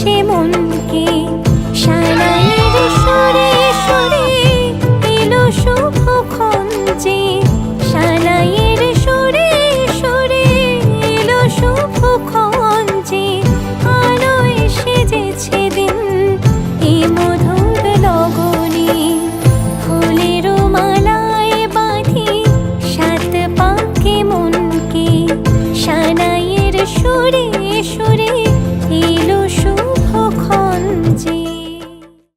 ভালোবেসে মনকে সানাইয়ের সুরে সুরে এলো শুভক্ষণ যে সানাইয়ের সুরে সুরে এলো শুভক্ষণ যে আলোয় সেজেছে দিন এ মধুর লগনে ফুলের মালায় বাঁধি সাত পাকে মনকে সানাইয়ের সুরে সুরে